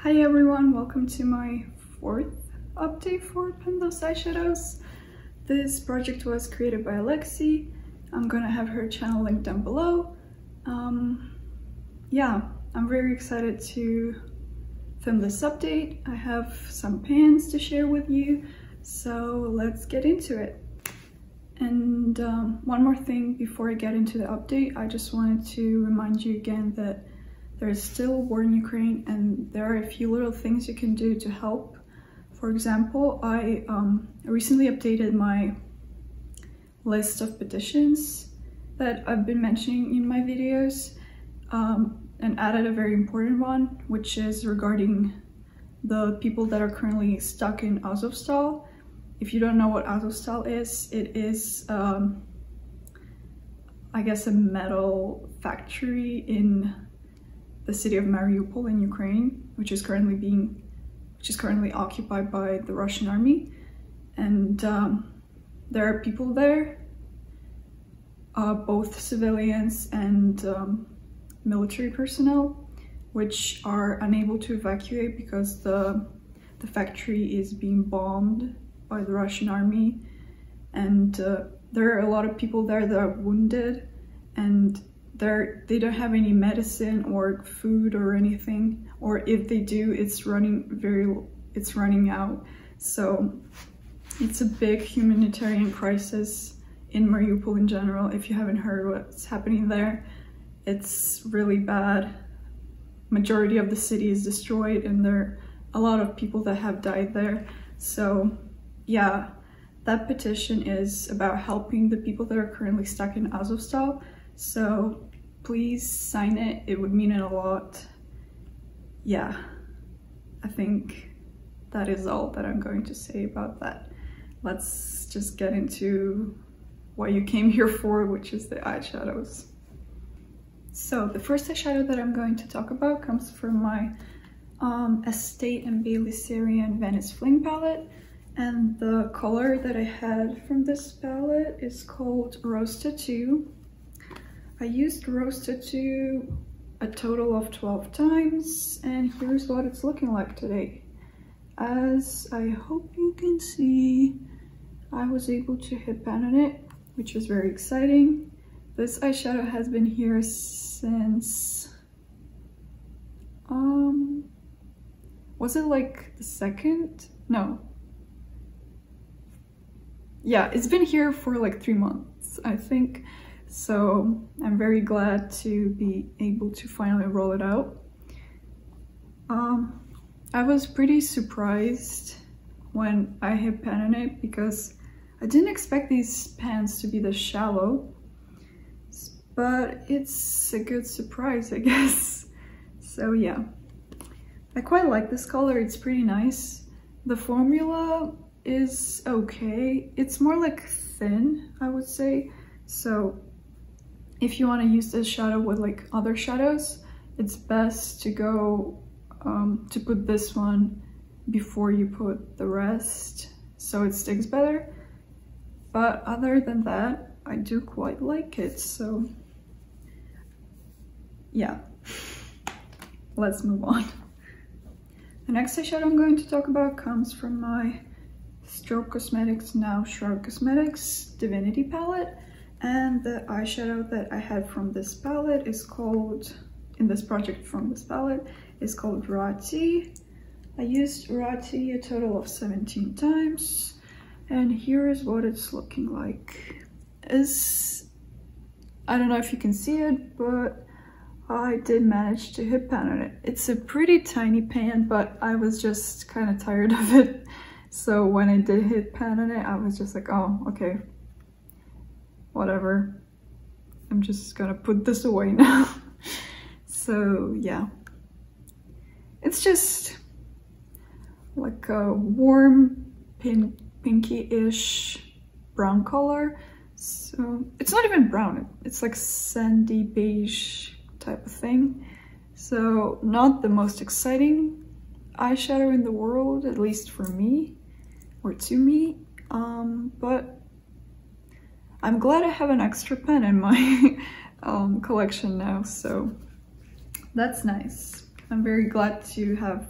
Hi everyone, welcome to my fourth update for Pendos eyeshadows. This project was created by Alexie. I'm gonna have her channel linked down below. Yeah, I'm very excited to film this update. I have some pans to share with you, so let's get into it. And one more thing before I get into the update, I just wanted to remind you again that there's still a war in Ukraine and there are a few little things you can do to help. For example, I recently updated my list of petitions that I've been mentioning in my videos and added a very important one, which is regarding the people that are currently stuck in Azovstal. If you don't know what Azovstal is, it is I guess a metal factory in the city of Mariupol in Ukraine, which is currently occupied by the Russian army. And there are people there, both civilians and military personnel, which are unable to evacuate because the factory is being bombed by the Russian army. And there are a lot of people there that are wounded, and they don't have any medicine or food or anything, or if they do, it's running out. So it's a big humanitarian crisis in Mariupol in general. If you haven't heard what's happening there, it's really bad. Majority of the city is destroyed and there are a lot of people that have died there. So yeah, that petition is about helping the people that are currently stuck in Azovstal. So please sign it, it would mean it a lot. Yeah, I think that is all that I'm going to say about that. Let's just get into what you came here for, which is the eyeshadows. So the first eyeshadow that I'm going to talk about comes from my Estate and Bailey Syrian Venice Fling palette. And the color that I had from this palette is called Rose Tattoo. I used Rose Tattoo a total of 12 times, and here's what it's looking like today. As I hope you can see, I was able to hit pan on it, which was very exciting. This eyeshadow has been here since, was it like the second? No. Yeah, it's been here for like 3 months, I think. So I'm very glad to be able to finally roll it out. I was pretty surprised when I hit pan on it because I didn't expect these pans to be this shallow, but it's a good surprise, I guess. So yeah, I quite like this color, it's pretty nice. The formula is okay, it's more like thin, I would say. So if you want to use this shadow with like other shadows, it's best to go to put this one before you put the rest, so it sticks better. But other than that, I do quite like it, so yeah, let's move on. The next eyeshadow I'm going to talk about comes from my Strobe Cosmetics, now Shroud Cosmetics Divinity palette. And the eyeshadow that I had from this palette is called, in this project from this palette, is called Rati. I used Rati a total of 17 times, and here is what it's looking like. I don't know if you can see it, but I did manage to hit pan on it. It's a pretty tiny pan, but I was just kind of tired of it. So when I did hit pan on it, I was just like, oh, okay. Whatever, I'm just gonna put this away now. So yeah, it's just like a warm pinky-ish brown color. So it's not even brown, it's like sandy beige type of thing. So not the most exciting eyeshadow in the world, at least for me, or to me, but I'm glad I have an extra pen in my collection now, so that's nice. I'm very glad to have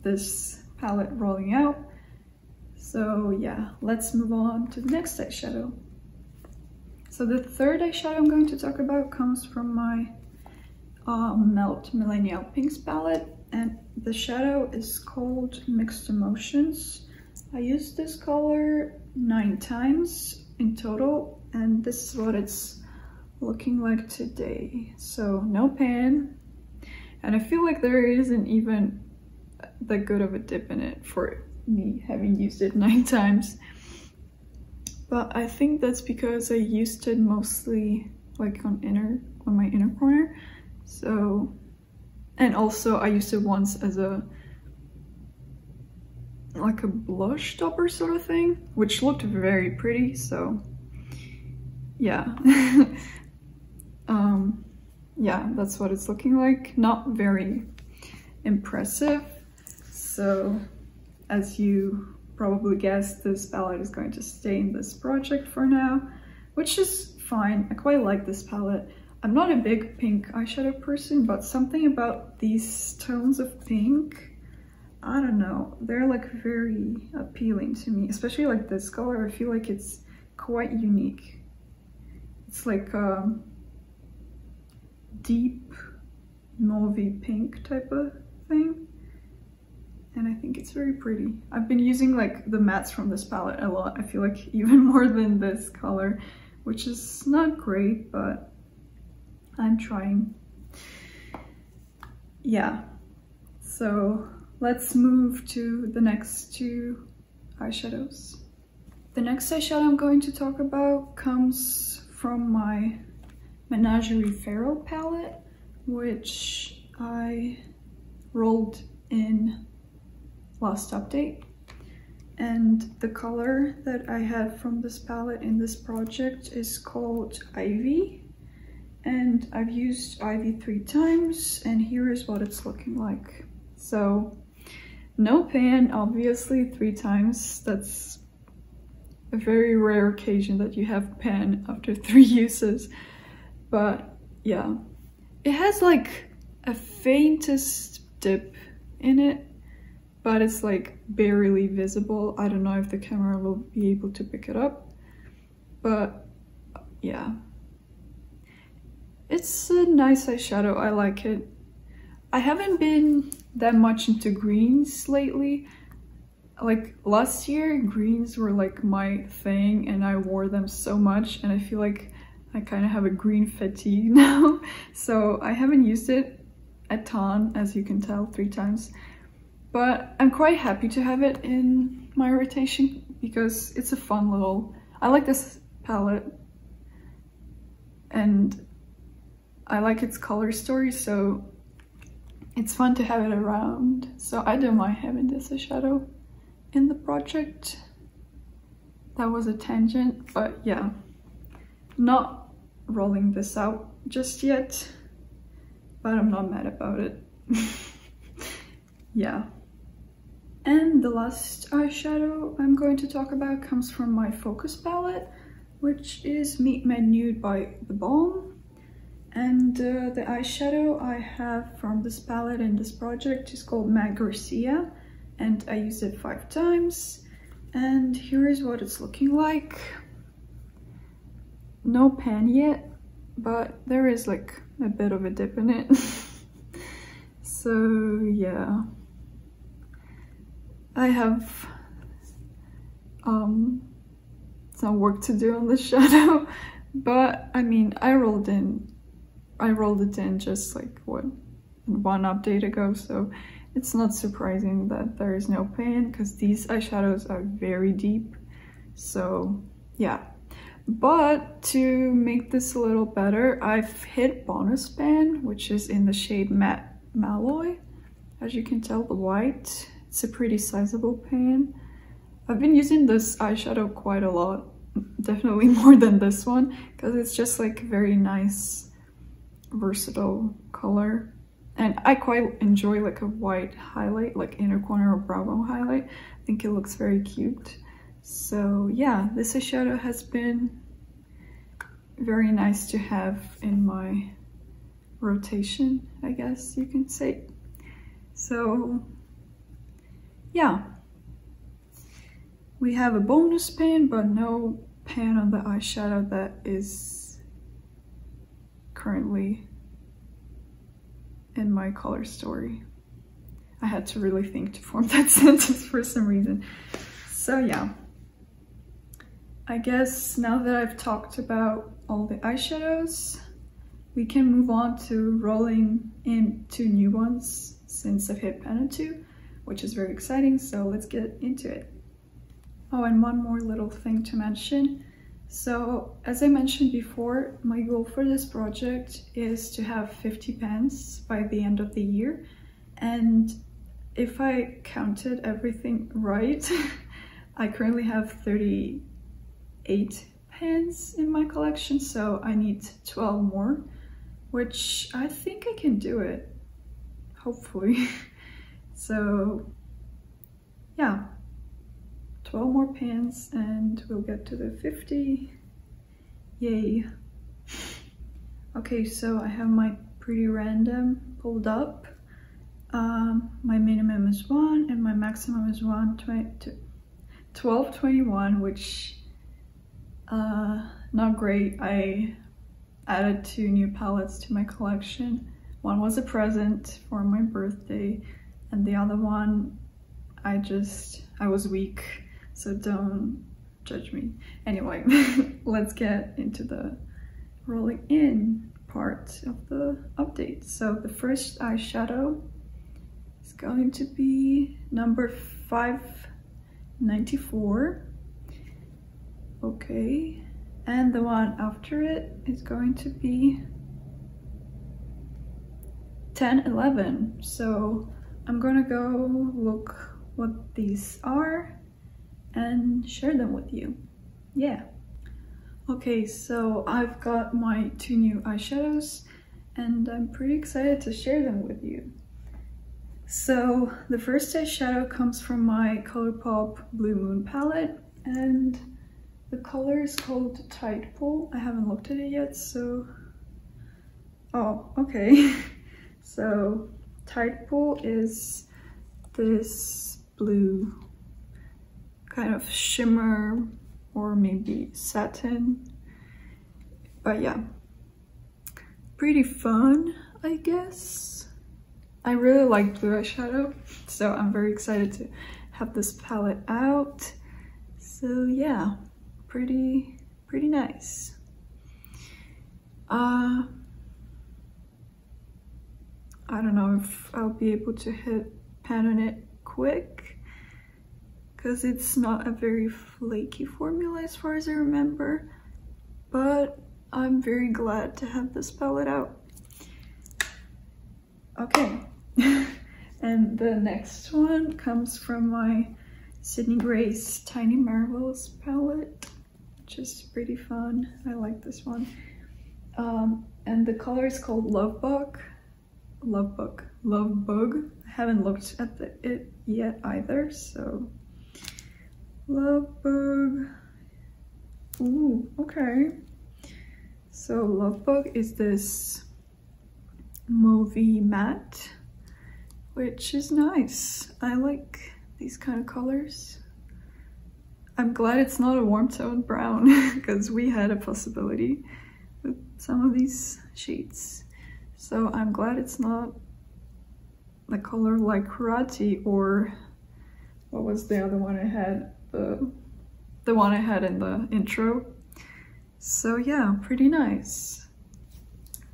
this palette rolling out. So yeah, let's move on to the next eyeshadow. So the third eyeshadow I'm going to talk about comes from my Melt Millennial Pinks palette, and the shadow is called Mixed Emotions. I used this color 9 times in total, and this is what it's looking like today. So no pan, and I feel like there isn't even that good of a dip in it for me having used it 9 times. But I think that's because I used it mostly like on my inner corner. So, and also I used it once as like a blush topper sort of thing, which looked very pretty, so yeah. Yeah, that's what it's looking like. Not very impressive. So, as you probably guessed, this palette is going to stay in this project for now, which is fine. I quite like this palette. I'm not a big pink eyeshadow person, but something about these tones of pink, I don't know, they're like very appealing to me, especially like this color. I feel like it's quite unique. It's like deep mauvey pink type of thing, and I think it's very pretty. I've been using like the mattes from this palette a lot. I feel like even more than this color, which is not great, but I'm trying. Yeah, so let's move to the next 2 eyeshadows. The next eyeshadow I'm going to talk about comes from my Menagerie Feral palette, which I rolled in last update. And the color that I have from this palette in this project is called Ivy. And I've used Ivy 3 times, and here is what it's looking like. So, no pan, obviously, 3 times. That's a very rare occasion that you have pan after 3 uses. But yeah, it has like a faintest dip in it, but it's like barely visible. I don't know if the camera will be able to pick it up, but yeah. It's a nice eyeshadow, I like it. I haven't been that much into greens lately. Like last year, greens were like my thing and I wore them so much, and I feel like I kind of have a green fatigue now. So I haven't used it a ton, as you can tell, 3 times. But I'm quite happy to have it in my rotation because it's a fun little... I like this palette and I like its color story, so it's fun to have it around. So I don't mind having this eyeshadow in the project. That was a tangent, but yeah. Not rolling this out just yet, but I'm not mad about it. Yeah. And the last eyeshadow I'm going to talk about comes from my Focus palette, which is Meet Matte Nude by The Balm. And the eyeshadow I have from this palette in this project is called Matte Garcia, and I used it 5 times. And here is what it's looking like. No pan yet, but there is like a bit of a dip in it. So yeah, I have some work to do on the shadow, but I mean, I rolled it in just like what, 1 update ago, so it's not surprising that there is no pan because these eyeshadows are very deep. So yeah. But to make this a little better, I've hit bonus pan, which is in the shade Matte Malloy. As you can tell, the white. It's a pretty sizable pan. I've been using this eyeshadow quite a lot, definitely more than this one, because it's just like a very nice, versatile color. And I quite enjoy like a white highlight, like inner corner or brow bone highlight. I think it looks very cute. So yeah, this eyeshadow has been very nice to have in my rotation, I guess you can say. So yeah, we have a bonus pan, but no pan on the eyeshadow that is currently in my color story. I had to really think to form that sentence for some reason. So yeah, I guess now that I've talked about all the eyeshadows, we can move on to rolling in 2 new ones since I've hit pan and 2, which is very exciting, so let's get into it. Oh, and one more little thing to mention. So, as I mentioned before, my goal for this project is to have 50 pans by the end of the year, and if I counted everything right, I currently have 38 pans in my collection, so I need 12 more, which I think I can do it, hopefully. So yeah, 12 more pans and we'll get to the 50. Yay. Okay, so I have my pretty random pulled up. My minimum is 1 and my maximum is 1221, which not great. I added 2 new palettes to my collection. One was a present for my birthday, and the other one I was weak, so don't judge me. Anyway, let's get into the rolling in part of the update. So the first eyeshadow is going to be number 594. Okay, and the one after it is going to be 1011. So I'm gonna go look what these are and share them with you. Yeah. Okay, so I've got my 2 new eyeshadows and I'm pretty excited to share them with you. So the first eyeshadow comes from my Colourpop Blue Moon palette, and the color is called Untitled. I haven't looked at it yet, so... Oh, okay. So Untitled is this blue kind of shimmer or maybe satin, but yeah, pretty fun, I guess. I really like blue eyeshadow, so I'm very excited to have this palette out. So yeah, pretty nice. I don't know if I'll be able to hit pan on it quick, because it's not a very flaky formula as far as I remember, but I'm very glad to have this palette out. Okay, and the next one comes from my Sydney Grace Tiny Marvels palette, which is pretty fun. I like this one. And the color is called Love Bug. I haven't looked at it yet either, so Love Bug. Ooh, okay. So Love Bug is this mauvey matte, which is nice. I like these kind of colors. I'm glad it's not a warm toned brown, because we had a possibility with some of these shades. So I'm glad it's not a color like Karate, or what was the other one I had? The one I had in the intro. So yeah, pretty nice.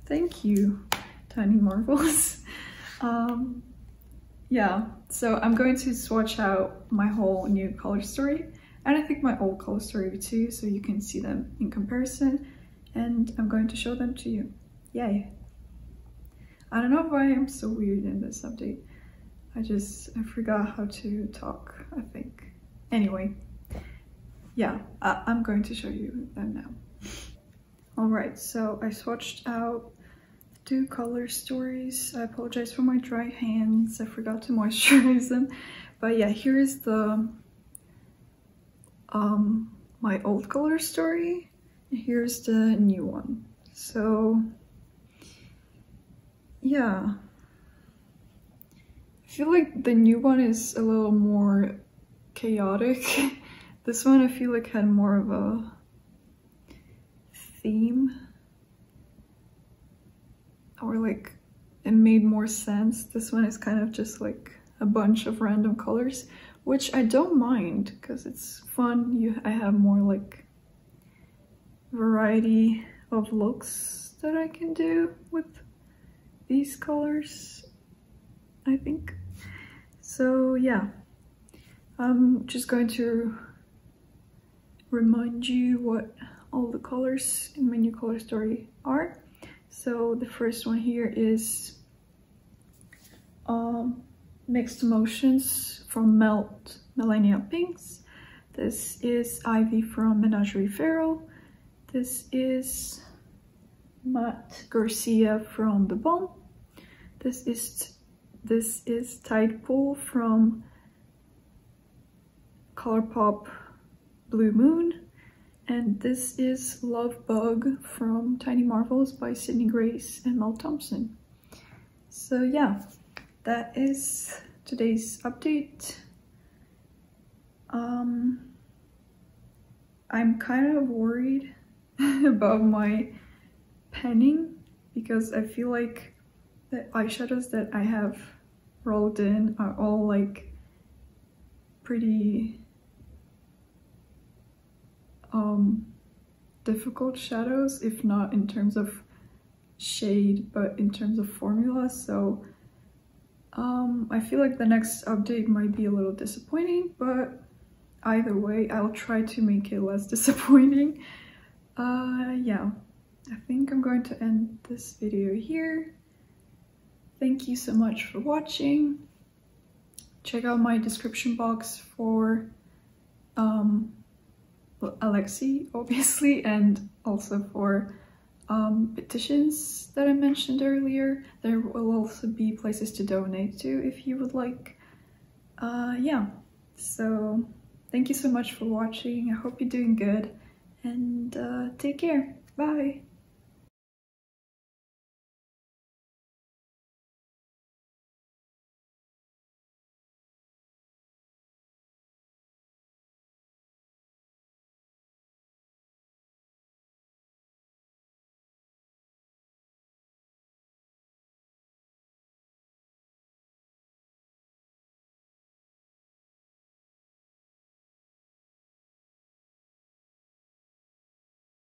Thank you, Tiny Marvels. Yeah, so I'm going to swatch out my whole new color story, and I think my old color story too, so you can see them in comparison, and I'm going to show them to you. Yay. I don't know why I'm so weird in this update. I forgot how to talk, I think. Anyway, yeah, I'm going to show you them now. Alright, so I swatched out 2 color stories. I apologize for my dry hands. I forgot to moisturize them. But yeah, here is the my old color story, and here's the new one. So yeah, feel like the new one is a little more chaotic. This one I feel like had more of a theme, or like it made more sense. This one is kind of just like a bunch of random colors, which I don't mind because it's fun. I have more like variety of looks that I can do with these colors, I think. So yeah, I'm just going to remind you what all the colors in my new color story are. So the first one here is Mixed Emotions from Melt Millennial Pinks. This is Ivy from Menagerie Feral. This is Matt Garcia from The Bomb. This is Tide Pool from Colourpop Blue Moon. And this is Love Bug from Tiny Marvels by Sydney Grace and Mel Thompson. So yeah, that is today's update. I'm kind of worried about my penning because I feel like the eyeshadows that I have rolled in are all like pretty difficult shadows, if not in terms of shade but in terms of formula. So I feel like the next update might be a little disappointing, but either way I'll try to make it less disappointing. Yeah, I think I'm going to end this video here. Thank you so much for watching. Check out my description box for Alexie, obviously, and also for petitions that I mentioned earlier. There will also be places to donate to if you would like. Yeah, so thank you so much for watching. I hope you're doing good, and take care. Bye.